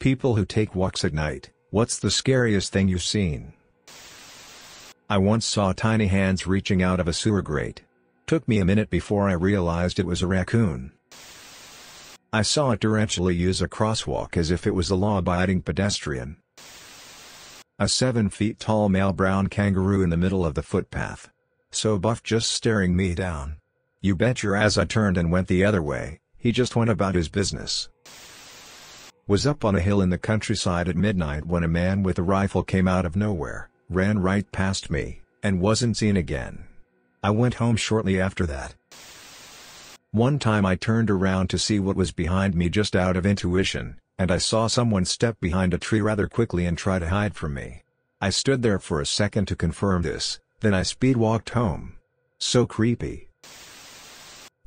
People who take walks at night, what's the scariest thing you've seen? I once saw tiny hands reaching out of a sewer grate. Took me a minute before I realized it was a raccoon. I saw a tarantula use a crosswalk as if it was a law-abiding pedestrian. A 7 feet tall male brown kangaroo in the middle of the footpath. So buff, just staring me down. You bet your ass I turned and went the other way. He just went about his business. Was up on a hill in the countryside at midnight when a man with a rifle came out of nowhere, ran right past me, and wasn't seen again. I went home shortly after that. One time I turned around to see what was behind me just out of intuition, and I saw someone step behind a tree rather quickly and try to hide from me. I stood there for a second to confirm this, then I speed walked home. So creepy.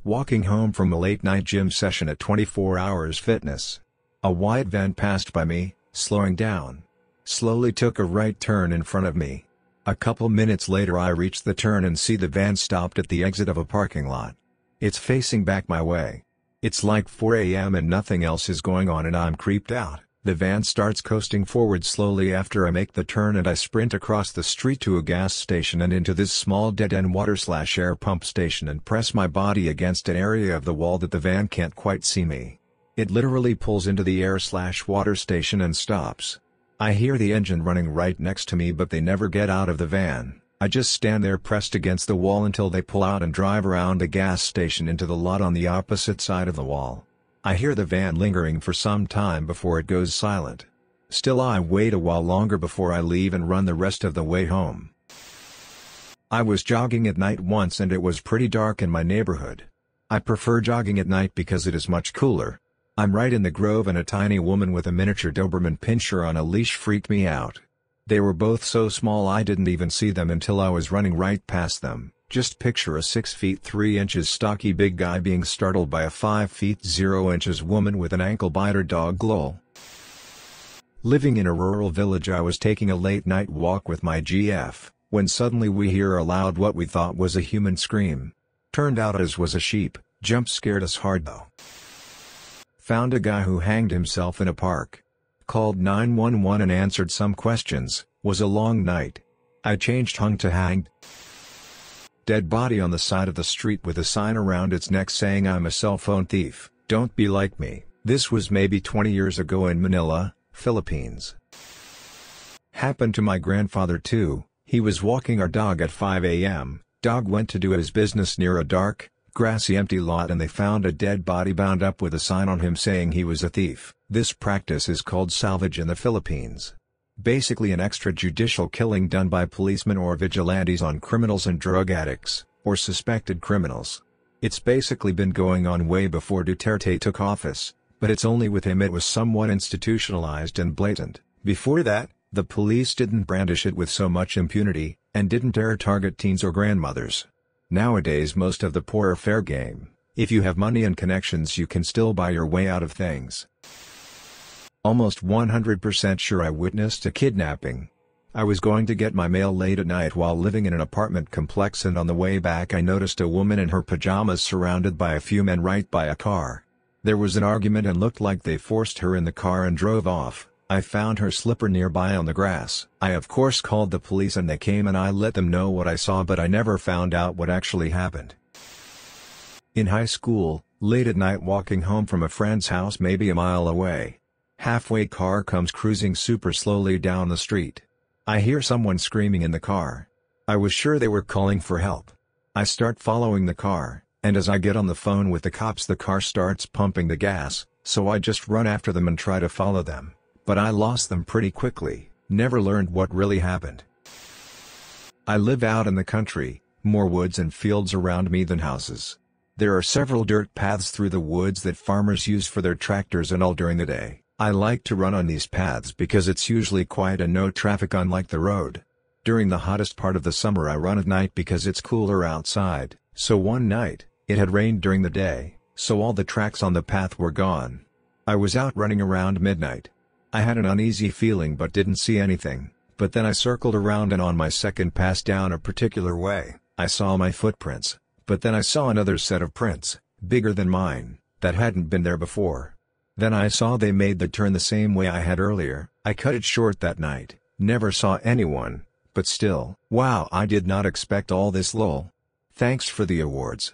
Walking home from a late-night gym session at 24 Hours Fitness. A white van passed by me, slowing down. Slowly took a right turn in front of me. A couple minutes later I reached the turn and see the van stopped at the exit of a parking lot. It's facing back my way. It's like 4 a.m. and nothing else is going on and I'm creeped out. The van starts coasting forward slowly after I make the turn and I sprint across the street to a gas station and into this small dead-end water/air pump station and press my body against an area of the wall that the van can't quite see me. It literally pulls into the air/water station and stops. I hear the engine running right next to me but they never get out of the van. I just stand there pressed against the wall until they pull out and drive around the gas station into the lot on the opposite side of the wall. I hear the van lingering for some time before it goes silent. Still I wait a while longer before I leave and run the rest of the way home. I was jogging at night once and it was pretty dark in my neighborhood. I prefer jogging at night because it is much cooler. I'm right in the grove and a tiny woman with a miniature Doberman Pinscher on a leash freaked me out. They were both so small I didn't even see them until I was running right past them. Just picture a 6 feet 3 inches stocky big guy being startled by a 5 feet 0 inches woman with an ankle biter dog. Lol. Living in a rural village, I was taking a late night walk with my GF, when suddenly we hear aloud what we thought was a human scream. Turned out it was a sheep. Jump scared us hard though. Found a guy who hanged himself in a park. Called 911 and answered some questions. Was a long night. I changed hung to hanged. Dead body on the side of the street with a sign around its neck saying I'm a cell phone thief, don't be like me. This was maybe 20 years ago in Manila, Philippines. Happened to my grandfather too. He was walking our dog at 5 a.m. Dog went to do his business near a dark, grassy empty lot and they found a dead body bound up with a sign on him saying he was a thief. This practice is called salvage in the Philippines. Basically an extrajudicial killing done by policemen or vigilantes on criminals and drug addicts, or suspected criminals. It's basically been going on way before Duterte took office, but it's only with him it was somewhat institutionalized and blatant. Before that, the police didn't brandish it with so much impunity, and didn't dare target teens or grandmothers. Nowadays most of the poor are fair game. If you have money and connections you can still buy your way out of things. Almost 100% sure I witnessed a kidnapping. I was going to get my mail late at night while living in an apartment complex and on the way back I noticed a woman in her pajamas surrounded by a few men right by a car. There was an argument and looked like they forced her in the car and drove off. I found her slipper nearby on the grass. I of course called the police and they came and I let them know what I saw but I never found out what actually happened. In high school, late at night walking home from a friend's house maybe a mile away. Halfway car comes cruising super slowly down the street. I hear someone screaming in the car. I was sure they were calling for help. I start following the car, and as I get on the phone with the cops the car starts pumping the gas, so I just run after them and try to follow them. But I lost them pretty quickly, never learned what really happened. I live out in the country, more woods and fields around me than houses. There are several dirt paths through the woods that farmers use for their tractors and all during the day. I like to run on these paths because it's usually quiet and no traffic unlike the road. During the hottest part of the summer I run at night because it's cooler outside, so one night, it had rained during the day, so all the tracks on the path were gone. I was out running around midnight. I had an uneasy feeling but didn't see anything, but then I circled around and on my second pass down a particular way, I saw my footprints, but then I saw another set of prints, bigger than mine, that hadn't been there before. Then I saw they made the turn the same way I had earlier. I cut it short that night, never saw anyone, but still, wow, I did not expect all this lol. Thanks for the awards.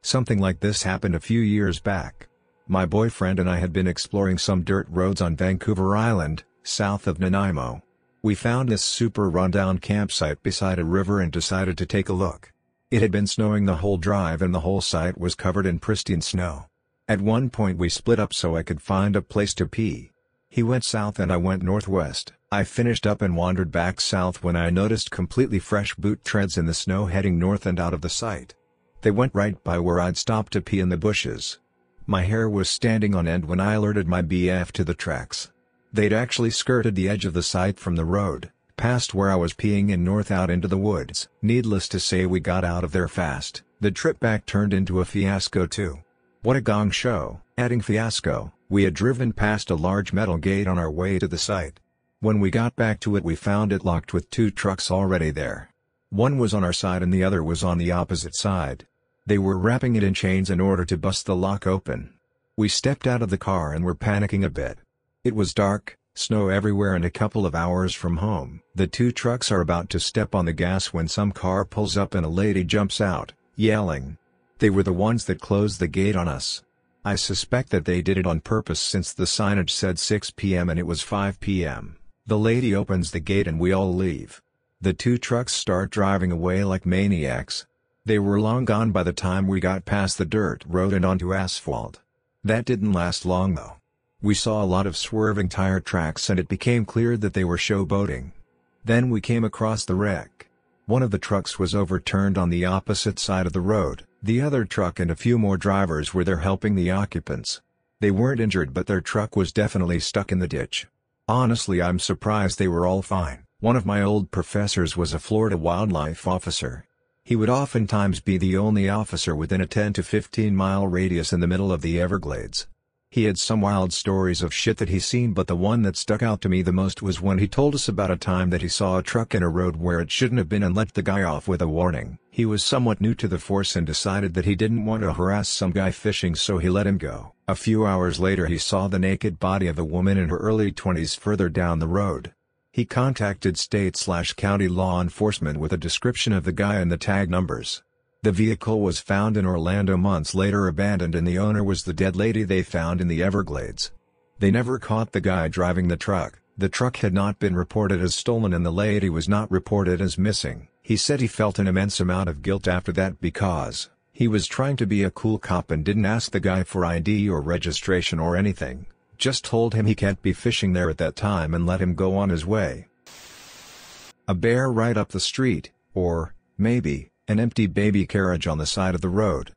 Something like this happened a few years back. My boyfriend and I had been exploring some dirt roads on Vancouver Island, south of Nanaimo. We found this super rundown campsite beside a river and decided to take a look. It had been snowing the whole drive and the whole site was covered in pristine snow. At one point we split up so I could find a place to pee. He went south and I went northwest. I finished up and wandered back south when I noticed completely fresh boot treads in the snow heading north and out of the site. They went right by where I'd stopped to pee in the bushes. My hair was standing on end when I alerted my BF to the tracks. They'd actually skirted the edge of the site from the road, past where I was peeing and north out into the woods. Needless to say we got out of there fast. The trip back turned into a fiasco too. What a gong show. Adding fiasco, we had driven past a large metal gate on our way to the site. When we got back to it we found it locked with 2 trucks already there. One was on our side and the other was on the opposite side. They were wrapping it in chains in order to bust the lock open. We stepped out of the car and were panicking a bit. It was dark, snow everywhere and a couple of hours from home. The 2 trucks are about to step on the gas when some car pulls up and a lady jumps out, yelling. They were the ones that closed the gate on us. I suspect that they did it on purpose since the signage said 6 p.m. and it was 5 p.m. The lady opens the gate and we all leave. The 2 trucks start driving away like maniacs. They were long gone by the time we got past the dirt road and onto asphalt. That didn't last long though. We saw a lot of swerving tire tracks and it became clear that they were showboating. Then we came across the wreck. One of the trucks was overturned on the opposite side of the road. The other truck and a few more drivers were there helping the occupants. They weren't injured but their truck was definitely stuck in the ditch. Honestly, I'm surprised they were all fine. One of my old professors was a Florida wildlife officer. He would oftentimes be the only officer within a 10 to 15 mile radius in the middle of the Everglades. He had some wild stories of shit that he's seen, but the one that stuck out to me the most was when he told us about a time that he saw a truck in a road where it shouldn't have been and let the guy off with a warning. He was somewhat new to the force and decided that he didn't want to harass some guy fishing, so he let him go. A few hours later he saw the naked body of a woman in her early 20s further down the road. He contacted state/county law enforcement with a description of the guy and the tag numbers. The vehicle was found in Orlando months later abandoned and the owner was the dead lady they found in the Everglades. They never caught the guy driving the truck. The truck had not been reported as stolen and the lady was not reported as missing. He said he felt an immense amount of guilt after that because he was trying to be a cool cop and didn't ask the guy for ID or registration or anything, just told him he can't be fishing there at that time and let him go on his way. A bear right up the street, or, maybe, an empty baby carriage on the side of the road.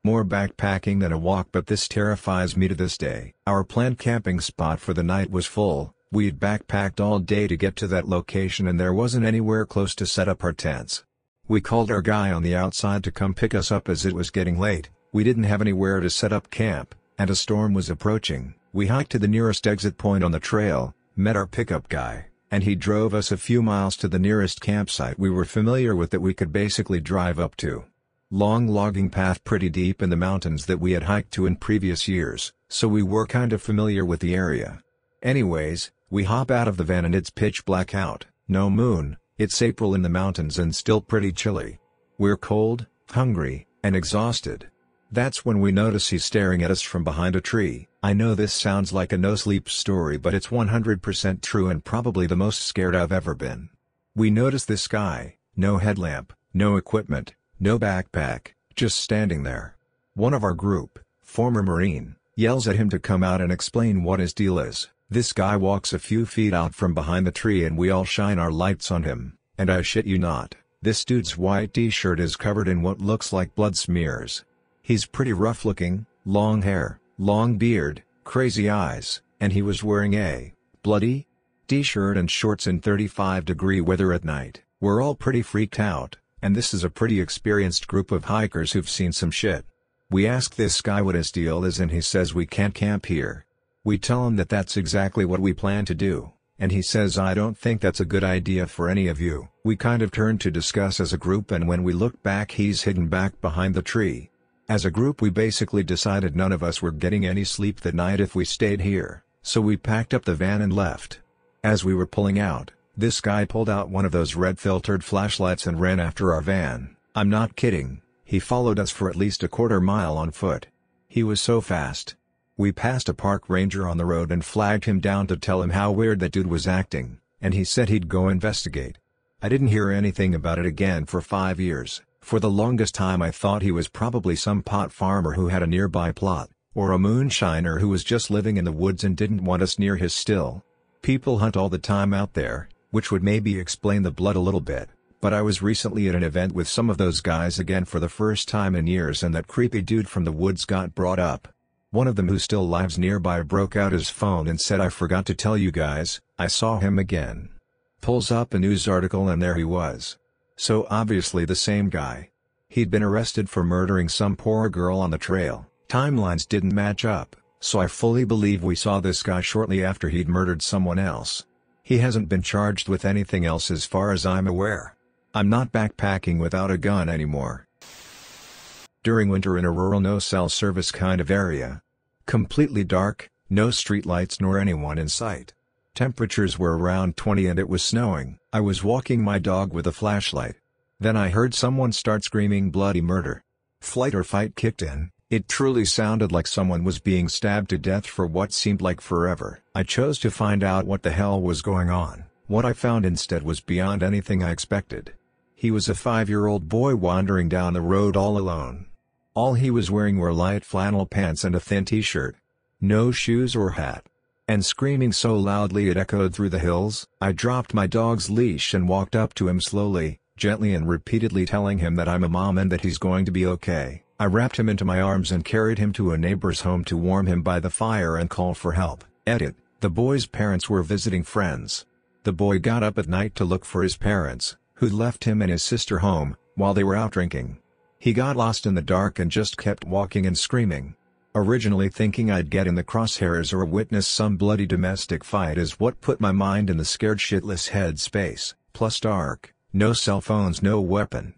More backpacking than a walk, but this terrifies me to this day. Our planned camping spot for the night was full. We'd backpacked all day to get to that location and there wasn't anywhere close to set up our tents. We called our guy on the outside to come pick us up as it was getting late. We didn't have anywhere to set up camp, and a storm was approaching. We hiked to the nearest exit point on the trail, met our pickup guy, and he drove us a few miles to the nearest campsite we were familiar with that we could basically drive up to. Long logging path pretty deep in the mountains that we had hiked to in previous years, so we were kind of familiar with the area. Anyways, we hop out of the van and it's pitch black out, no moon, it's April in the mountains and still pretty chilly. We're cold, hungry, and exhausted. That's when we notice he's staring at us from behind a tree. I know this sounds like a no-sleep story, but it's 100% true and probably the most scared I've ever been. We notice this guy, no headlamp, no equipment, no backpack, just standing there. One of our group, former Marine, yells at him to come out and explain what his deal is. This guy walks a few feet out from behind the tree and we all shine our lights on him, and I shit you not, this dude's white t-shirt is covered in what looks like blood smears. He's pretty rough looking, long hair, long beard, crazy eyes, and he was wearing a bloody t-shirt and shorts in 35-degree weather at night. We're all pretty freaked out, and this is a pretty experienced group of hikers who've seen some shit. We ask this guy what his deal is and he says we can't camp here. We tell him that that's exactly what we plan to do, and he says I don't think that's a good idea for any of you. We kind of turn to discuss as a group and when we look back he's hidden back behind the tree. As a group we basically decided none of us were getting any sleep that night if we stayed here, so we packed up the van and left. As we were pulling out, this guy pulled out one of those red filtered flashlights and ran after our van. I'm not kidding, he followed us for at least a quarter mile on foot. He was so fast. We passed a park ranger on the road and flagged him down to tell him how weird that dude was acting, and he said he'd go investigate. I didn't hear anything about it again for 5 years. For the longest time I thought he was probably some pot farmer who had a nearby plot, or a moonshiner who was just living in the woods and didn't want us near his still. People hunt all the time out there, which would maybe explain the blood a little bit, but I was recently at an event with some of those guys again for the first time in years and that creepy dude from the woods got brought up. One of them who still lives nearby broke out his phone and said, "I forgot to tell you guys, I saw him again." Pulls up a news article and there he was. So obviously the same guy. He'd been arrested for murdering some poor girl on the trail. Timelines didn't match up, so I fully believe we saw this guy shortly after he'd murdered someone else. He hasn't been charged with anything else as far as I'm aware. I'm not backpacking without a gun anymore. During winter in a rural no-cell service kind of area. Completely dark, no streetlights nor anyone in sight. Temperatures were around 20 and it was snowing. I was walking my dog with a flashlight. Then I heard someone start screaming bloody murder. Flight or fight kicked in. It truly sounded like someone was being stabbed to death for what seemed like forever. I chose to find out what the hell was going on. What I found instead was beyond anything I expected. He was a 5-year-old boy wandering down the road all alone. All he was wearing were light flannel pants and a thin t-shirt. No shoes or hat. And screaming so loudly it echoed through the hills. I dropped my dog's leash and walked up to him slowly, gently and repeatedly telling him that I'm a mom and that he's going to be okay. I wrapped him into my arms and carried him to a neighbor's home to warm him by the fire and call for help. Edit: the boy's parents were visiting friends. The boy got up at night to look for his parents, who'd left him and his sister home, while they were out drinking. He got lost in the dark and just kept walking and screaming. Originally thinking I'd get in the crosshairs or witness some bloody domestic fight is what put my mind in the scared shitless headspace, plus dark, no cell phones, no weapon.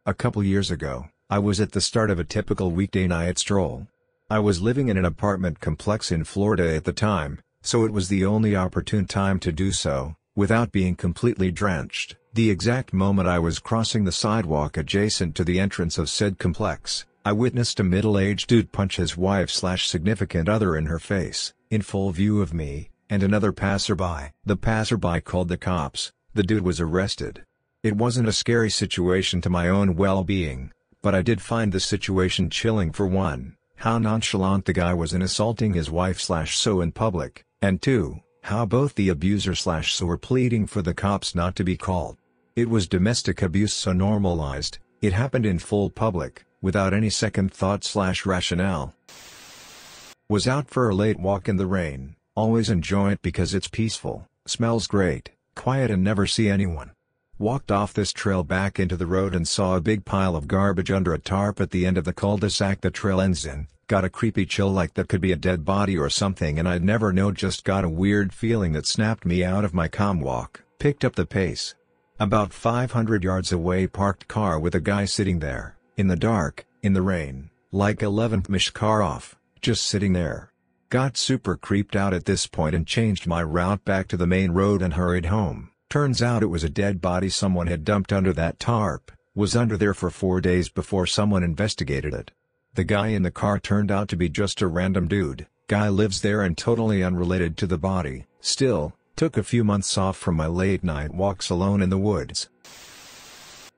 A couple years ago, I was at the start of a typical weekday night stroll. I was living in an apartment complex in Florida at the time, so it was the only opportune time to do so, without being completely drenched. The exact moment I was crossing the sidewalk adjacent to the entrance of said complex, I witnessed a middle-aged dude punch his wife/significant other in her face, in full view of me, and another passerby. The passerby called the cops. The dude was arrested. It wasn't a scary situation to my own well-being, but I did find the situation chilling. For one, how nonchalant the guy was in assaulting his wife/so in public, and two, how both the abuser/so were pleading for the cops not to be called. It was domestic abuse so normalized, it happened in full public, without any second thought/rationale. Was out for a late walk in the rain. Always enjoy it because it's peaceful, smells great, quiet and never see anyone. Walked off this trail back into the road and saw a big pile of garbage under a tarp at the end of the cul-de-sac the trail ends in. Got a creepy chill like that could be a dead body or something, and I'd never know, just got a weird feeling that snapped me out of my calm walk. Picked up the pace. About 500 yards away, parked car with a guy sitting there. In the dark, in the rain, like 11th-ish car off, just sitting there. Got super creeped out at this point and changed my route back to the main road and hurried home. Turns out it was a dead body someone had dumped under that tarp, was under there for 4 days before someone investigated it. The guy in the car turned out to be just a random dude. Guy lives there and totally unrelated to the body. Still, took a few months off from my late night walks alone in the woods.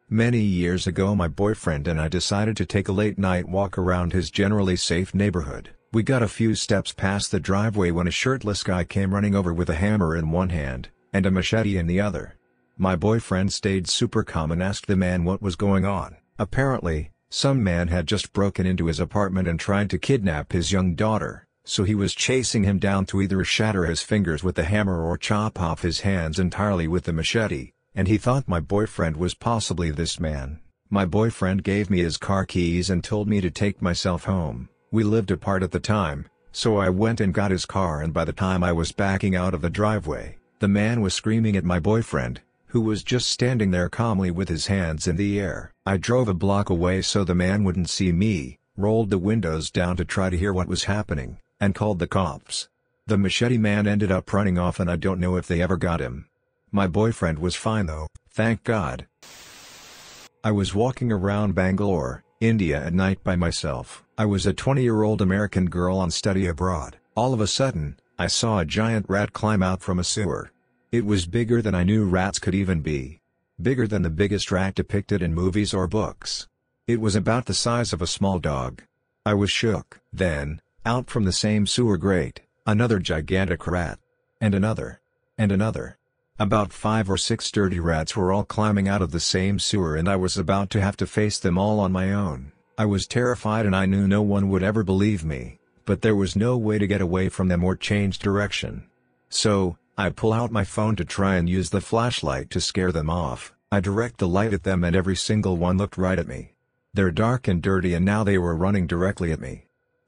Many years ago my boyfriend and I decided to take a late night walk around his generally safe neighborhood. We got a few steps past the driveway when a shirtless guy came running over with a hammer in one hand, and a machete in the other. My boyfriend stayed super calm and asked the man what was going on. Apparently, some man had just broken into his apartment and tried to kidnap his young daughter, so he was chasing him down to either shatter his fingers with the hammer or chop off his hands entirely with the machete. And he thought my boyfriend was possibly this man. My boyfriend gave me his car keys and told me to take myself home. We lived apart at the time, so I went and got his car, and by the time I was backing out of the driveway, the man was screaming at my boyfriend, who was just standing there calmly with his hands in the air. I drove a block away so the man wouldn't see me, rolled the windows down to try to hear what was happening, and called the cops. The machete man ended up running off and I don't know if they ever got him. My boyfriend was fine though, thank God. I was walking around Bangalore, India at night by myself. I was a 20-year-old American girl on study abroad. All of a sudden, I saw a giant rat climb out from a sewer. It was bigger than I knew rats could even be. Bigger than the biggest rat depicted in movies or books. It was about the size of a small dog. I was shook. Then, out from the same sewer grate, another gigantic rat. And another. And another. About 5 or 6 dirty rats were all climbing out of the same sewer and I was about to have to face them all on my own. I was terrified and I knew no one would ever believe me, but there was no way to get away from them or change direction. So, I pull out my phone to try and use the flashlight to scare them off. I direct the light at them and every single one looked right at me. They're dark and dirty and now they were running directly at me.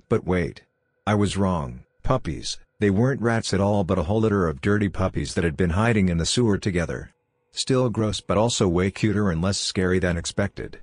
But wait. I was wrong. Puppies. They weren't rats at all but a whole litter of dirty puppies that had been hiding in the sewer together. Still gross but also way cuter and less scary than expected.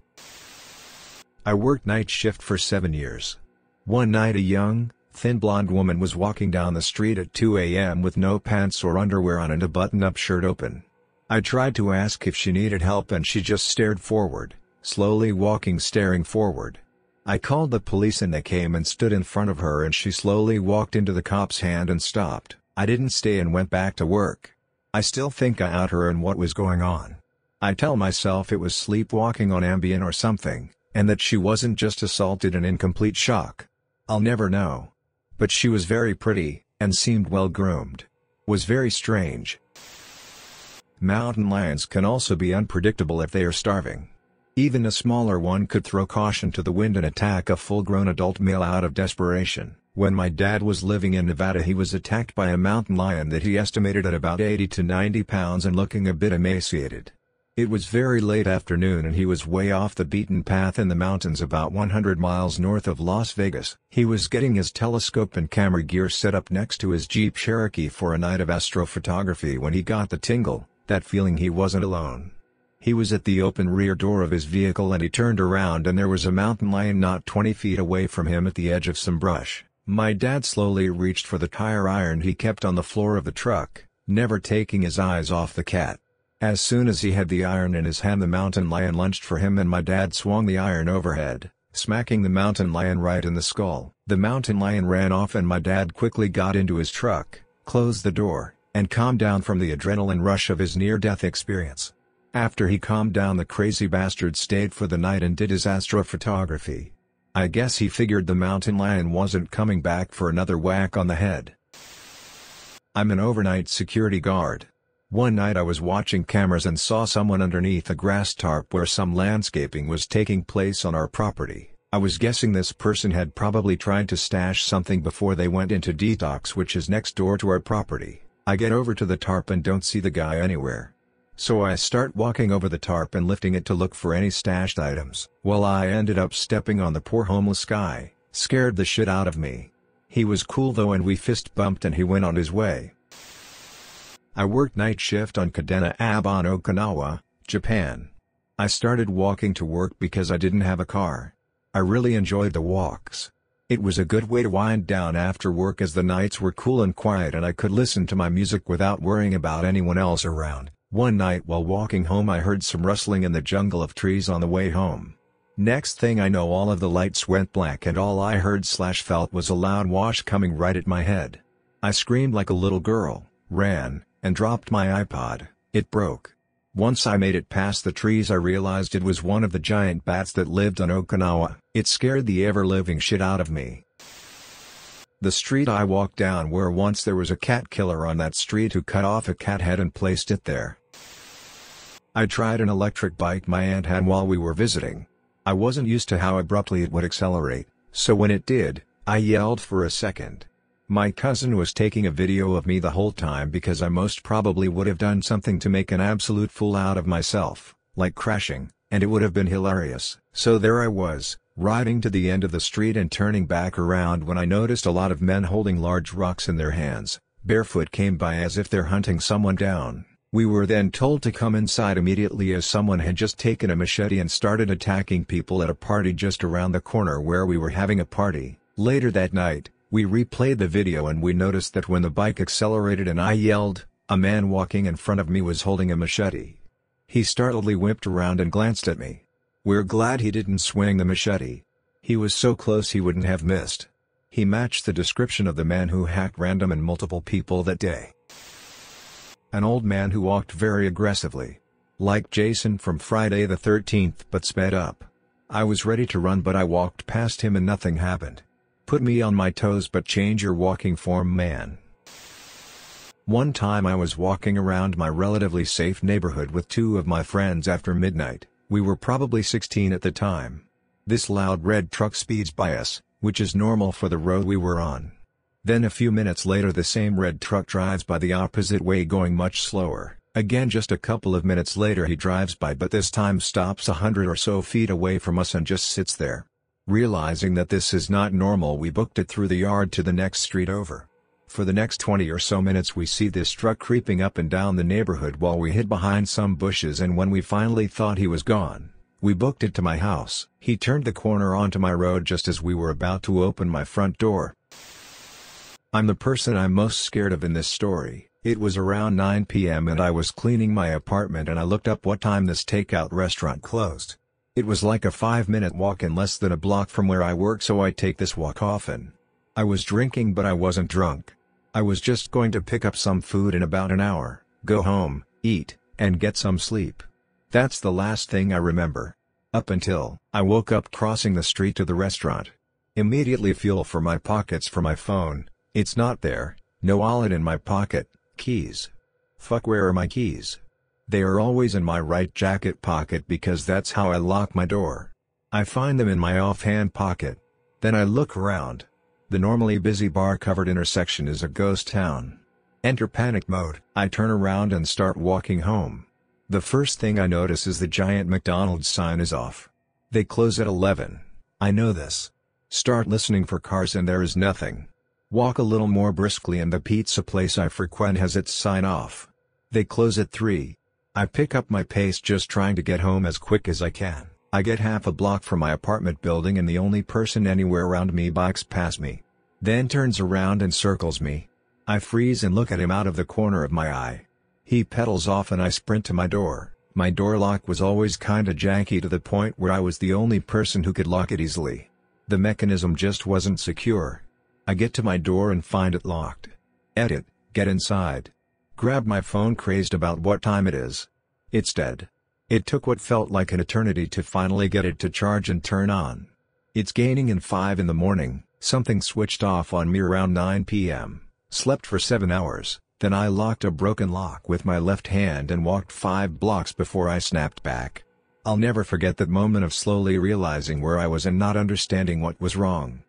I worked night shift for 7 years. One night a young, thin blonde woman was walking down the street at 2 a.m. with no pants or underwear on and a button-up shirt open. I tried to ask if she needed help and she just stared forward, slowly walking staring forward. I called the police and they came and stood in front of her and she slowly walked into the cop's hand and stopped. I didn't stay and went back to work. I still think I out her and what was going on. I tell myself it was sleepwalking on Ambien or something, and that she wasn't just assaulted and in complete shock. I'll never know. But she was very pretty, and seemed well groomed. Was very strange. Mountain lions can also be unpredictable if they are starving. Even a smaller one could throw caution to the wind and attack a full-grown adult male out of desperation. When my dad was living in Nevada he was attacked by a mountain lion that he estimated at about 80 to 90 pounds and looking a bit emaciated. It was very late afternoon and he was way off the beaten path in the mountains about 100 miles north of Las Vegas. He was getting his telescope and camera gear set up next to his Jeep Cherokee for a night of astrophotography when he got the tingle, that feeling he wasn't alone. He was at the open rear door of his vehicle and he turned around and there was a mountain lion not 20 feet away from him at the edge of some brush. My dad slowly reached for the tire iron he kept on the floor of the truck, never taking his eyes off the cat. As soon as he had the iron in his hand the mountain lion lunged for him and my dad swung the iron overhead, smacking the mountain lion right in the skull. The mountain lion ran off and my dad quickly got into his truck, closed the door, and calmed down from the adrenaline rush of his near-death experience. After he calmed down the crazy bastard stayed for the night and did his astrophotography. I guess he figured the mountain lion wasn't coming back for another whack on the head. I'm an overnight security guard. One night I was watching cameras and saw someone underneath a grass tarp where some landscaping was taking place on our property. I was guessing this person had probably tried to stash something before they went into detox which is next door to our property. I get over to the tarp and don't see the guy anywhere. So I start walking over the tarp and lifting it to look for any stashed items. Well, I ended up stepping on the poor homeless guy, scared the shit out of me. He was cool though and we fist bumped and he went on his way. I worked night shift on Kadena Ave on Okinawa, Japan. I started walking to work because I didn't have a car. I really enjoyed the walks. It was a good way to wind down after work as the nights were cool and quiet and I could listen to my music without worrying about anyone else around. One night while walking home I heard some rustling in the jungle of trees on the way home. Next thing I know all of the lights went black and all I heard/felt was a loud whoosh coming right at my head. I screamed like a little girl, ran, and dropped my iPod. It broke. Once I made it past the trees I realized it was one of the giant bats that lived on Okinawa. It scared the ever-living shit out of me. The street I walked down where once there was a cat killer on that street who cut off a cat head and placed it there. I tried an electric bike my aunt had while we were visiting. I wasn't used to how abruptly it would accelerate, so when it did, I yelled for a second. My cousin was taking a video of me the whole time because I most probably would have done something to make an absolute fool out of myself, like crashing, and it would have been hilarious. So there I was, riding to the end of the street and turning back around when I noticed a lot of men holding large rocks in their hands, barefoot came by as if they're hunting someone down. We were then told to come inside immediately as someone had just taken a machete and started attacking people at a party just around the corner where we were having a party. Later that night, we replayed the video and we noticed that when the bike accelerated and I yelled, a man walking in front of me was holding a machete. He startledly whipped around and glanced at me. We're glad he didn't swing the machete. He was so close he wouldn't have missed. He matched the description of the man who hacked random and multiple people that day. An old man who walked very aggressively. Like Jason from Friday the 13th but sped up. I was ready to run but I walked past him and nothing happened. Put me on my toes but change your walking form, man. One time I was walking around my relatively safe neighborhood with two of my friends after midnight. We were probably 16 at the time. This loud red truck speeds by us, which is normal for the road we were on. Then a few minutes later the same red truck drives by the opposite way going much slower. Again just a couple of minutes later he drives by but this time stops 100 or so feet away from us and just sits there. Realizing that this is not normal we booked it through the yard to the next street over. For the next 20 or so minutes we see this truck creeping up and down the neighborhood while we hid behind some bushes, and when we finally thought he was gone, we booked it to my house. He turned the corner onto my road just as we were about to open my front door. I'm the person I'm most scared of in this story. It was around 9 p.m. and I was cleaning my apartment and I looked up what time this takeout restaurant closed. It was like a 5-minute walk and less than a block from where I work, so I take this walk often. I was drinking but I wasn't drunk. I was just going to pick up some food in about an hour, go home, eat, and get some sleep. That's the last thing I remember. Up until I woke up crossing the street to the restaurant. Immediately feel for my pockets for my phone. It's not there. No wallet in my pocket. Keys. Fuck, where are my keys? They are always in my right jacket pocket because that's how I lock my door. I find them in my offhand pocket. Then I look around. The normally busy bar-covered intersection is a ghost town. Enter panic mode. I turn around and start walking home. The first thing I notice is the giant McDonald's sign is off. They close at 11. I know this. Start listening for cars and there is nothing. Walk a little more briskly and the pizza place I frequent has its sign off. They close at 3. I pick up my pace just trying to get home as quick as I can. I get half a block from my apartment building and the only person anywhere around me bikes past me. Then turns around and circles me. I freeze and look at him out of the corner of my eye. He pedals off and I sprint to my door. My door lock was always kinda janky to the point where I was the only person who could lock it easily. The mechanism just wasn't secure. I get to my door and find it locked. Edit, get inside. Grab my phone crazed about what time it is. It's dead. It took what felt like an eternity to finally get it to charge and turn on. It's gaining in 5 in the morning, something switched off on me around 9 p.m. Slept for 7 hours, then I locked a broken lock with my left hand and walked 5 blocks before I snapped back. I'll never forget that moment of slowly realizing where I was and not understanding what was wrong.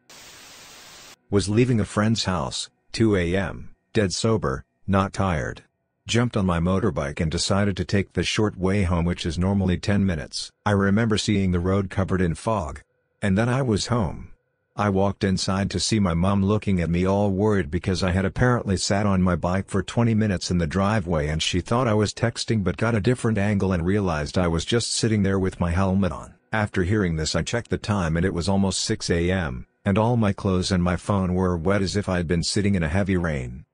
Was leaving a friend's house, 2 a.m., dead sober, not tired. Jumped on my motorbike and decided to take the short way home, which is normally 10 minutes. I remember seeing the road covered in fog. And then I was home. I walked inside to see my mom looking at me all worried because I had apparently sat on my bike for 20 minutes in the driveway and she thought I was texting but got a different angle and realized I was just sitting there with my helmet on. After hearing this I checked the time and it was almost 6 a.m. and all my clothes and my phone were wet as if I'd been sitting in a heavy rain.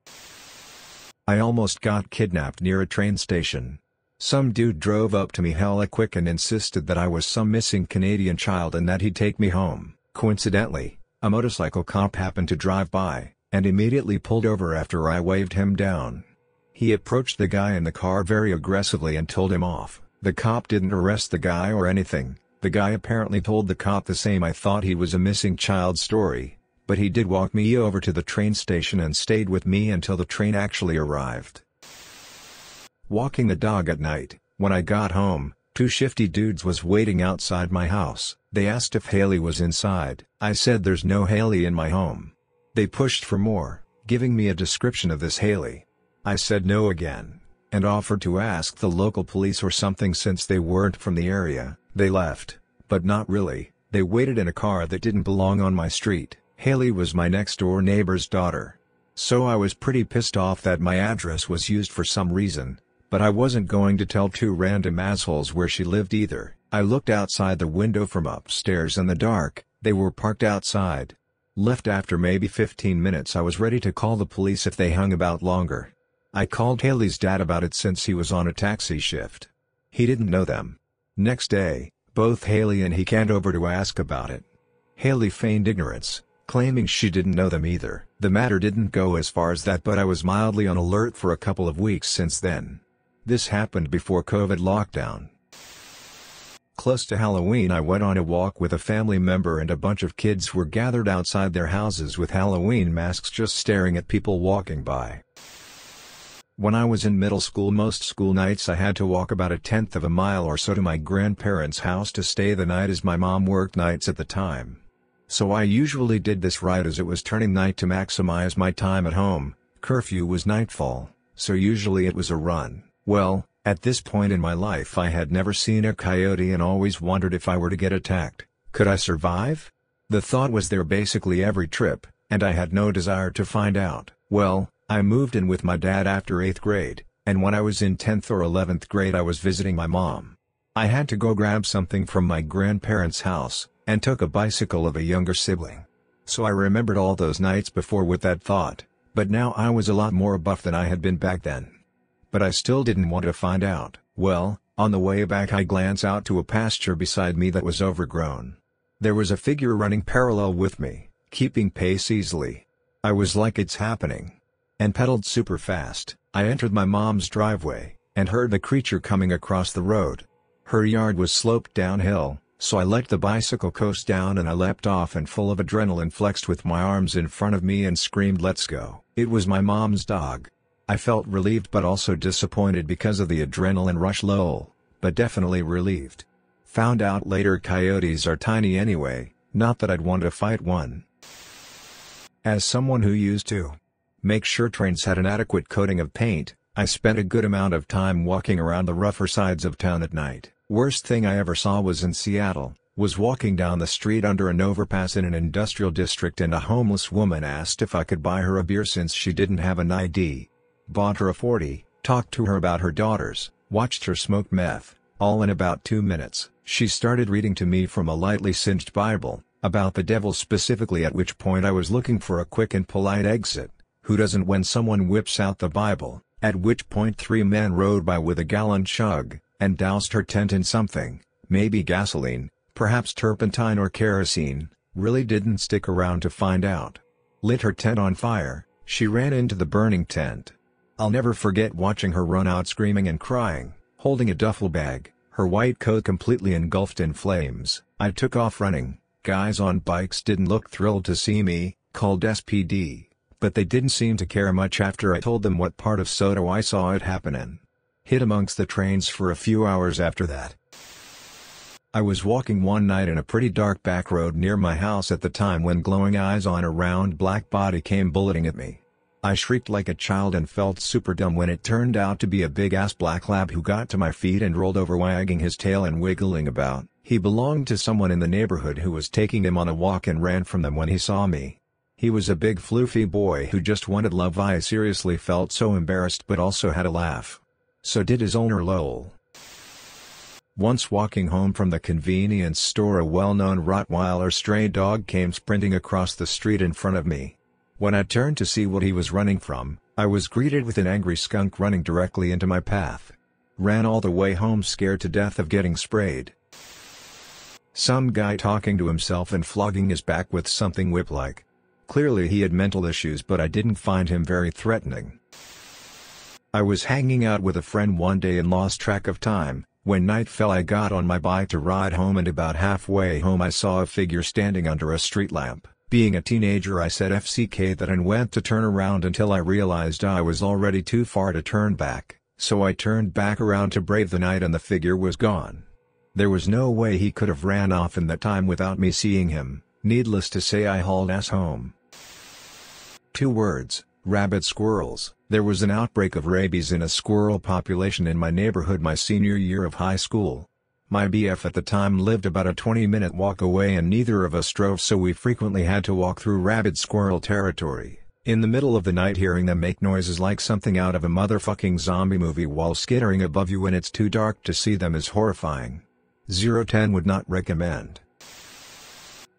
I almost got kidnapped near a train station. Some dude drove up to me hella quick and insisted that I was some missing Canadian child and that he'd take me home. Coincidentally, a motorcycle cop happened to drive by, and immediately pulled over after I waved him down. He approached the guy in the car very aggressively and told him off. The cop didn't arrest the guy or anything. The guy apparently told the cop the same "I thought he was a missing child" story, but he did walk me over to the train station and stayed with me until the train actually arrived. Walking the dog at night. When I got home, 2 shifty dudes was waiting outside my house. They asked if Haley was inside. I said there's no Haley in my home. They pushed for more, giving me a description of this Haley. I said no again, and offered to ask the local police or something since they weren't from the area. They left, but not really. They waited in a car that didn't belong on my street. Haley was my next-door neighbor's daughter. So I was pretty pissed off that my address was used for some reason, But I wasn't going to tell two random assholes where she lived either. I looked outside the window from upstairs in the dark. They were parked outside. Left after maybe 15 minutes. I was ready to call the police if they hung about longer. I called Haley's dad about it since he was on a taxi shift. He didn't know them. Next day, both Haley and he came over to ask about it. Haley feigned ignorance, claiming she didn't know them either. The matter didn't go as far as that, but I was mildly on alert for a couple of weeks since then. This happened before COVID lockdown. Close to Halloween, I went on a walk with a family member and a bunch of kids were gathered outside their houses with Halloween masks just staring at people walking by. When I was in middle school, most school nights I had to walk about 1/10 of a mile or so to my grandparents' house to stay the night as my mom worked nights at the time. So I usually did this right as it was turning night to maximize my time at home. Curfew was nightfall, so usually it was a run. Well, at this point in my life I had never seen a coyote and always wondered if I were to get attacked, could I survive? The thought was there basically every trip, and I had no desire to find out. Well, I moved in with my dad after 8th grade, and when I was in 10th or 11th grade I was visiting my mom. I had to go grab something from my grandparents' house, and took a bicycle of a younger sibling. So I remembered all those nights before with that thought, but now I was a lot more buff than I had been back then. But I still didn't want to find out. Well, on the way back I glanced out to a pasture beside me that was overgrown. There was a figure running parallel with me, keeping pace easily. I was like, it's happening. And pedaled super fast. I entered my mom's driveway, and heard the creature coming across the road. Her yard was sloped downhill, so I let the bicycle coast down and I leapt off and full of adrenaline flexed with my arms in front of me and screamed, "Let's go." It was my mom's dog. I felt relieved but also disappointed because of the adrenaline rush. Lol, but definitely relieved. Found out later coyotes are tiny anyway, not that I'd want to fight one. As someone who used to make sure trains had an adequate coating of paint, I spent a good amount of time walking around the rougher sides of town at night. Worst thing I ever saw was in Seattle. Was walking down the street under an overpass in an industrial district and a homeless woman asked if I could buy her a beer since she didn't have an ID. Bought her a 40, talked to her about her daughters, watched her smoke meth, all in about 2 minutes. She started reading to me from a lightly singed Bible, about the devil specifically, at which point I was looking for a quick and polite exit. Who doesn't when someone whips out the Bible? At which point 3 men rode by with a gallon chug, and doused her tent in something, maybe gasoline, perhaps turpentine or kerosene, really didn't stick around to find out. Lit her tent on fire. She ran into the burning tent. I'll never forget watching her run out screaming and crying, holding a duffel bag, her white coat completely engulfed in flames. I took off running. Guys on bikes didn't look thrilled to see me, called SPD, but they didn't seem to care much after I told them what part of Soto I saw it happen in. Hid amongst the trains for a few hours after that. I was walking one night in a pretty dark back road near my house at the time when glowing eyes on a round black body came bulleting at me. I shrieked like a child and felt super dumb when it turned out to be a big-ass black lab who got to my feet and rolled over wagging his tail and wiggling about. He belonged to someone in the neighborhood who was taking him on a walk and ran from them when he saw me. He was a big floofy boy who just wanted love. I seriously felt so embarrassed but also had a laugh. So did his owner. Lol. Once walking home from the convenience store, a well-known Rottweiler stray dog came sprinting across the street in front of me. When I turned to see what he was running from, I was greeted with an angry skunk running directly into my path. Ran all the way home scared to death of getting sprayed. Some guy talking to himself and flogging his back with something whip-like. Clearly he had mental issues, but I didn't find him very threatening. I was hanging out with a friend one day and lost track of time. When night fell I got on my bike to ride home, and about halfway home I saw a figure standing under a street lamp. Being a teenager I said FCK that and went to turn around until I realized I was already too far to turn back, so I turned back around to brave the night and the figure was gone. There was no way he could have ran off in that time without me seeing him. Needless to say I hauled ass home. 2 words, rabid squirrels. There was an outbreak of rabies in a squirrel population in my neighborhood my senior year of high school. My BF at the time lived about a 20-minute walk away and neither of us drove, so we frequently had to walk through rabid squirrel territory. In the middle of the night hearing them make noises like something out of a motherfucking zombie movie while skittering above you when it's too dark to see them is horrifying. 0-10 would not recommend.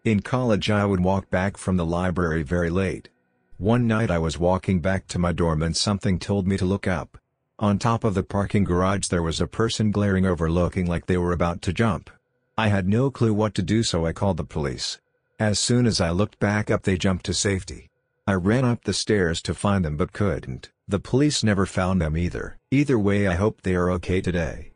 In college I would walk back from the library very late. One night I was walking back to my dorm and something told me to look up. On top of the parking garage there was a person glaring over looking like they were about to jump. I had no clue what to do so I called the police. As soon as I looked back up they jumped to safety. I ran up the stairs to find them but couldn't. The police never found them either. Either way I hope they are okay today.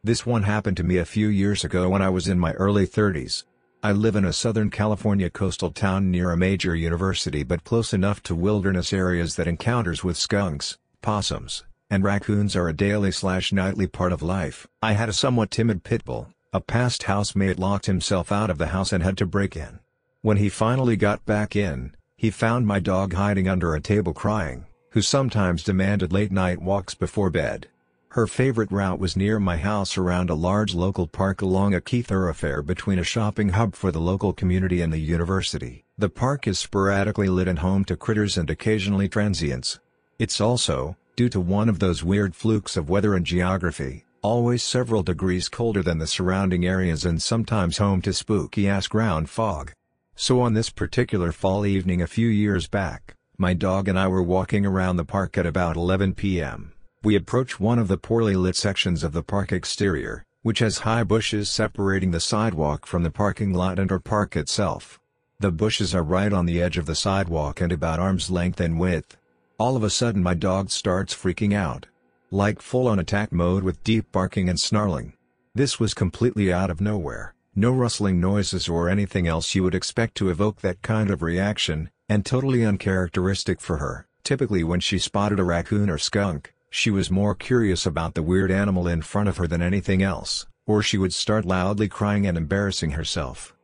This one happened to me a few years ago when I was in my early 30s. I live in a Southern California coastal town near a major university but close enough to wilderness areas that encounters with skunks, possums, and raccoons are a daily/nightly part of life. I had a somewhat timid pit bull. A past housemate locked himself out of the house and had to break in. When he finally got back in, he found my dog hiding under a table crying, who sometimes demanded late-night walks before bed. Her favorite route was near my house around a large local park along a key thoroughfare between a shopping hub for the local community and the university. The park is sporadically lit and home to critters and occasionally transients. It's also, due to one of those weird flukes of weather and geography, always several degrees colder than the surrounding areas and sometimes home to spooky-ass ground fog. So on this particular fall evening a few years back, my dog and I were walking around the park at about 11 p.m. We approached one of the poorly lit sections of the park exterior, which has high bushes separating the sidewalk from the parking lot and our park itself. The bushes are right on the edge of the sidewalk and about arm's length in width. All of a sudden my dog starts freaking out. Like full-on attack mode with deep barking and snarling. This was completely out of nowhere. No rustling noises or anything else you would expect to evoke that kind of reaction, and totally uncharacteristic for her. Typically when she spotted a raccoon or skunk, she was more curious about the weird animal in front of her than anything else, or she would start loudly crying and embarrassing herself.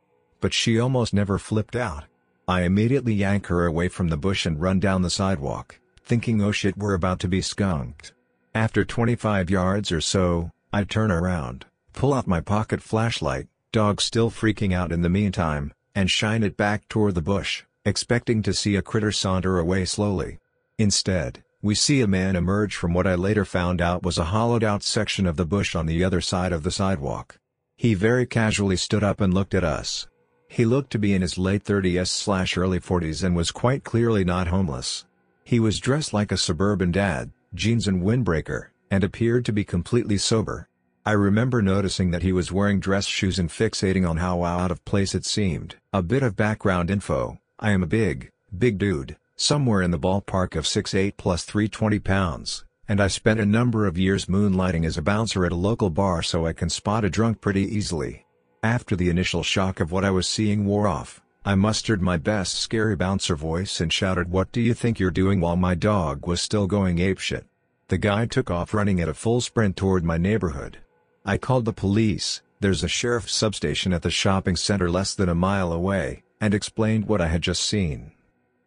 But she almost never flipped out. I immediately yank her away from the bush and run down the sidewalk, thinking oh shit we're about to be skunked. After 25 yards or so, I turn around, pull out my pocket flashlight, dog still freaking out in the meantime, and shine it back toward the bush, expecting to see a critter saunter away slowly. Instead, we see a man emerge from what I later found out was a hollowed-out section of the bush on the other side of the sidewalk. He very casually stood up and looked at us. He looked to be in his late 30s/early 40s and was quite clearly not homeless. He was dressed like a suburban dad, jeans and windbreaker, and appeared to be completely sober. I remember noticing that he was wearing dress shoes and fixating on how out of place it seemed. A bit of background info: I am a big dude, somewhere in the ballpark of 6'8" plus 320 pounds, and I spent a number of years moonlighting as a bouncer at a local bar so I can spot a drunk pretty easily. After the initial shock of what I was seeing wore off, I mustered my best scary bouncer voice and shouted, "What do you think you're doing?" while my dog was still going apeshit. The guy took off running at a full sprint toward my neighborhood. I called the police, there's a sheriff's substation at the shopping center less than a mile away, and explained what I had just seen.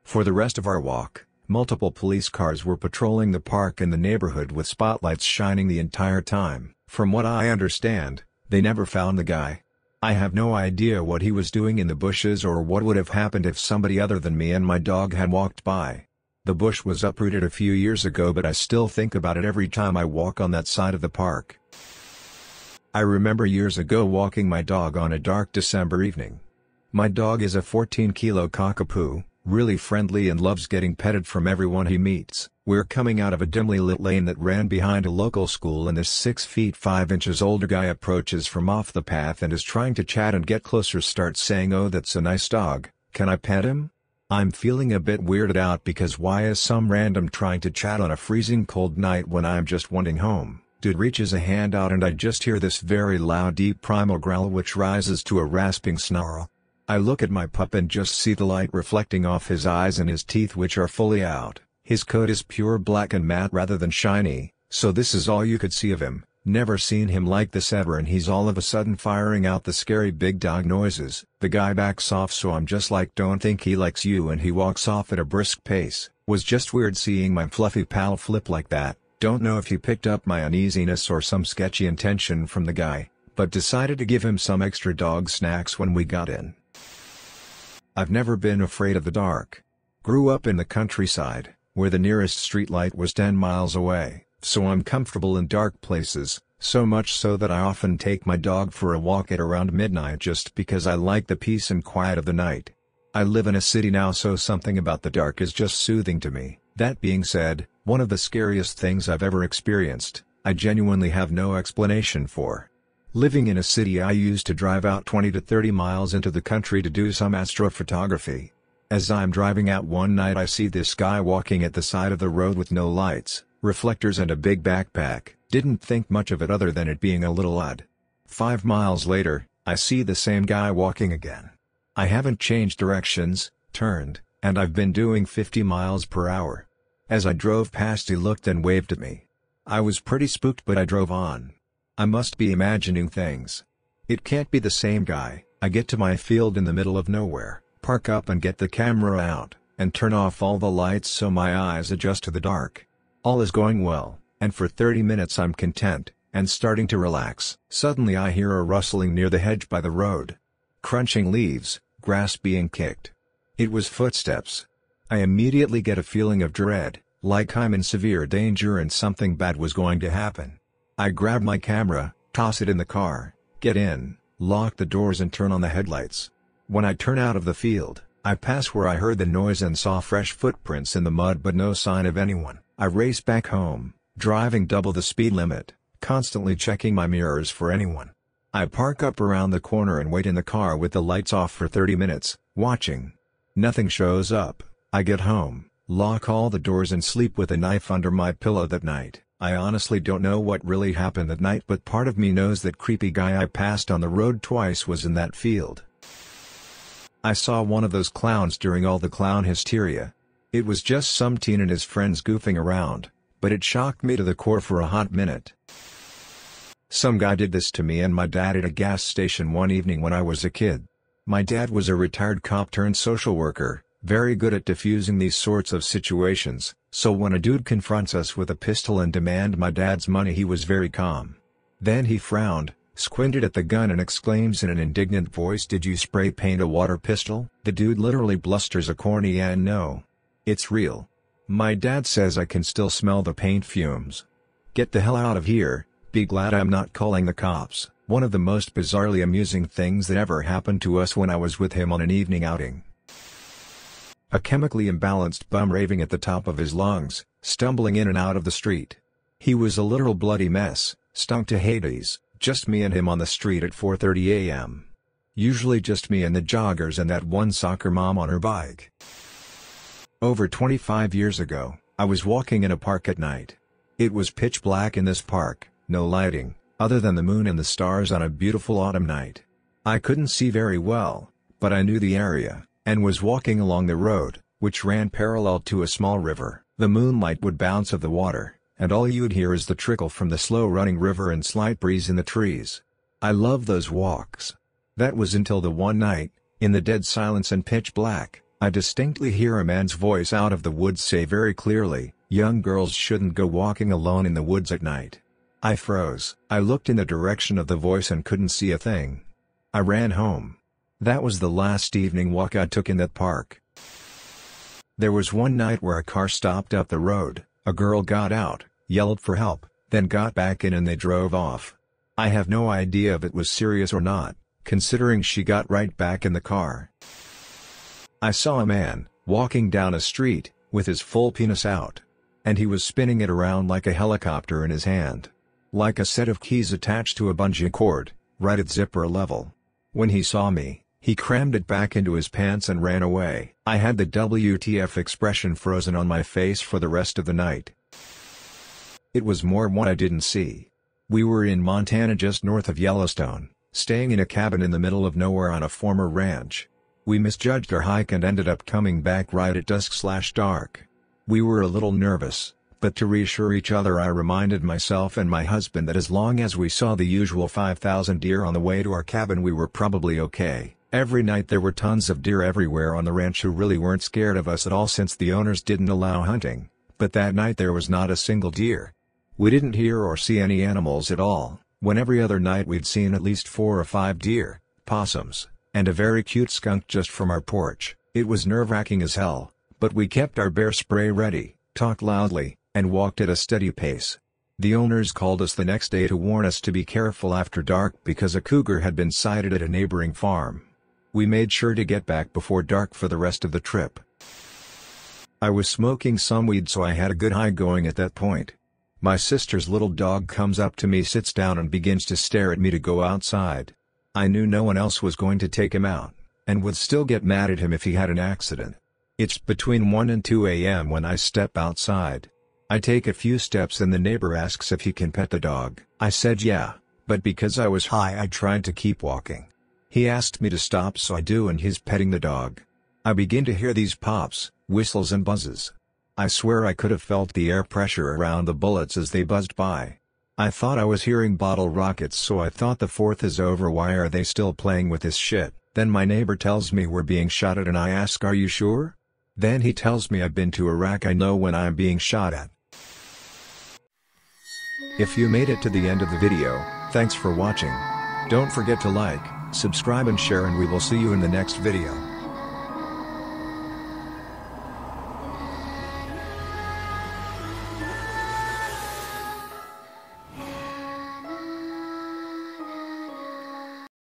For the rest of our walk, multiple police cars were patrolling the park and the neighborhood with spotlights shining the entire time. From what I understand, they never found the guy. I have no idea what he was doing in the bushes or what would have happened if somebody other than me and my dog had walked by. The bush was uprooted a few years ago, but I still think about it every time I walk on that side of the park. I remember years ago walking my dog on a dark December evening. My dog is a 14-kilo cockapoo, really friendly and loves getting petted from everyone he meets. We're coming out of a dimly lit lane that ran behind a local school and this 6 feet 5 inches older guy approaches from off the path and is trying to chat and get closer, starts saying, "Oh, that's a nice dog, can I pet him?" I'm feeling a bit weirded out because why is some random trying to chat on a freezing cold night when I'm just wanting home? Dude reaches a hand out and I just hear this very loud deep primal growl which rises to a rasping snarl. I look at my pup and just see the light reflecting off his eyes and his teeth which are fully out. His coat is pure black and matte rather than shiny, so this is all you could see of him. Never seen him like this ever, and he's all of a sudden firing out the scary big dog noises. The guy backs off so I'm just like, "Don't think he likes you," and he walks off at a brisk pace. Was just weird seeing my fluffy pal flip like that. Don't know if he picked up my uneasiness or some sketchy intention from the guy, but decided to give him some extra dog snacks when we got in. I've never been afraid of the dark. Grew up in the countryside, where the nearest streetlight was 10 miles away, so I'm comfortable in dark places, so much so that I often take my dog for a walk at around midnight just because I like the peace and quiet of the night. I live in a city now, so something about the dark is just soothing to me. That being said, one of the scariest things I've ever experienced, I genuinely have no explanation for. Living in a city, I used to drive out 20 to 30 miles into the country to do some astrophotography. As I'm driving out one night, I see this guy walking at the side of the road with no lights, reflectors and a big backpack. Didn't think much of it other than it being a little odd. 5 miles later, I see the same guy walking again. I haven't changed directions, turned, and I've been doing 50 miles per hour. As I drove past, he looked and waved at me. I was pretty spooked, but I drove on. I must be imagining things. It can't be the same guy. I get to my field in the middle of nowhere, park up and get the camera out, and turn off all the lights so my eyes adjust to the dark. All is going well, and for 30 minutes I'm content, and starting to relax. Suddenly I hear a rustling near the hedge by the road. Crunching leaves, grass being kicked. It was footsteps. I immediately get a feeling of dread, like I'm in severe danger and something bad was going to happen. I grab my camera, toss it in the car, get in, lock the doors and turn on the headlights. When I turn out of the field, I pass where I heard the noise and saw fresh footprints in the mud but no sign of anyone. I race back home, driving double the speed limit, constantly checking my mirrors for anyone. I park up around the corner and wait in the car with the lights off for 30 minutes, watching. Nothing shows up. I get home, lock all the doors and sleep with a knife under my pillow that night. I honestly don't know what really happened that night, but part of me knows that creepy guy I passed on the road twice was in that field. I saw one of those clowns during all the clown hysteria. It was just some teen and his friends goofing around, but it shocked me to the core for a hot minute. Some guy did this to me and my dad at a gas station one evening when I was a kid. My dad was a retired cop turned social worker, very good at diffusing these sorts of situations, so when a dude confronts us with a pistol and demand my dad's money, he was very calm. Then he frowned, squinted at the gun and exclaims in an indignant voice, "Did you spray paint a water pistol?" The dude literally blusters a corny "and no. It's real." My dad says I can still smell the paint fumes. Get the hell out of here, be glad I'm not calling the cops. One of the most bizarrely amusing things that ever happened to us when I was with him on an evening outing. A chemically imbalanced bum raving at the top of his lungs, stumbling in and out of the street. He was a literal bloody mess, stunk to Hades, just me and him on the street at 4:30 a.m. Usually just me and the joggers and that one soccer mom on her bike. Over 25 years ago, I was walking in a park at night. It was pitch black in this park, no lighting, other than the moon and the stars on a beautiful autumn night. I couldn't see very well, but I knew the area, and was walking along the road, which ran parallel to a small river. The moonlight would bounce off the water, and all you'd hear is the trickle from the slow-running river and slight breeze in the trees. I love those walks. That was until the one night, in the dead silence and pitch black, I distinctly hear a man's voice out of the woods say very clearly, "Young girls shouldn't go walking alone in the woods at night." I froze. I looked in the direction of the voice and couldn't see a thing. I ran home. That was the last evening walk I took in that park. There was one night where a car stopped up the road, a girl got out, yelled for help, then got back in and they drove off. I have no idea if it was serious or not, considering she got right back in the car. I saw a man, walking down a street, with his full penis out. And he was spinning it around like a helicopter in his hand. Like a set of keys attached to a bungee cord, right at zipper level. When he saw me, he crammed it back into his pants and ran away. I had the WTF expression frozen on my face for the rest of the night. It was more what I didn't see. We were in Montana just north of Yellowstone, staying in a cabin in the middle of nowhere on a former ranch. We misjudged our hike and ended up coming back right at dusk/dark. We were a little nervous, but to reassure each other I reminded myself and my husband that as long as we saw the usual 5,000 deer on the way to our cabin we were probably okay. Every night there were tons of deer everywhere on the ranch who really weren't scared of us at all since the owners didn't allow hunting, but that night there was not a single deer. We didn't hear or see any animals at all, when every other night we'd seen at least 4 or 5 deer, possums, and a very cute skunk just from our porch. It was nerve-wracking as hell, But we kept our bear spray ready, talked loudly, and walked at a steady pace. The owners called us the next day to warn us to be careful after dark because a cougar had been sighted at a neighboring farm. We made sure to get back before dark for the rest of the trip. I was smoking some weed, so I had a good high going at that point. My sister's little dog comes up to me, sits down and begins to stare at me to go outside. I knew no one else was going to take him out, and would still get mad at him if he had an accident. It's between 1 and 2 a.m. when I step outside. I take a few steps and the neighbor asks if he can pet the dog. I said yeah, but because I was high I tried to keep walking. He asked me to stop, so I do, and he's petting the dog. I begin to hear these pops, whistles and buzzes. I swear I could have felt the air pressure around the bullets as they buzzed by. I thought I was hearing bottle rockets, so I thought the 4th is over. Why are they still playing with this shit? Then my neighbor tells me we're being shot at and I ask, are you sure? Then he tells me I've been to Iraq. I know when I'm being shot at. If you made it to the end of the video, thanks for watching. Don't forget to like, subscribe and share, and we will see you in the next video.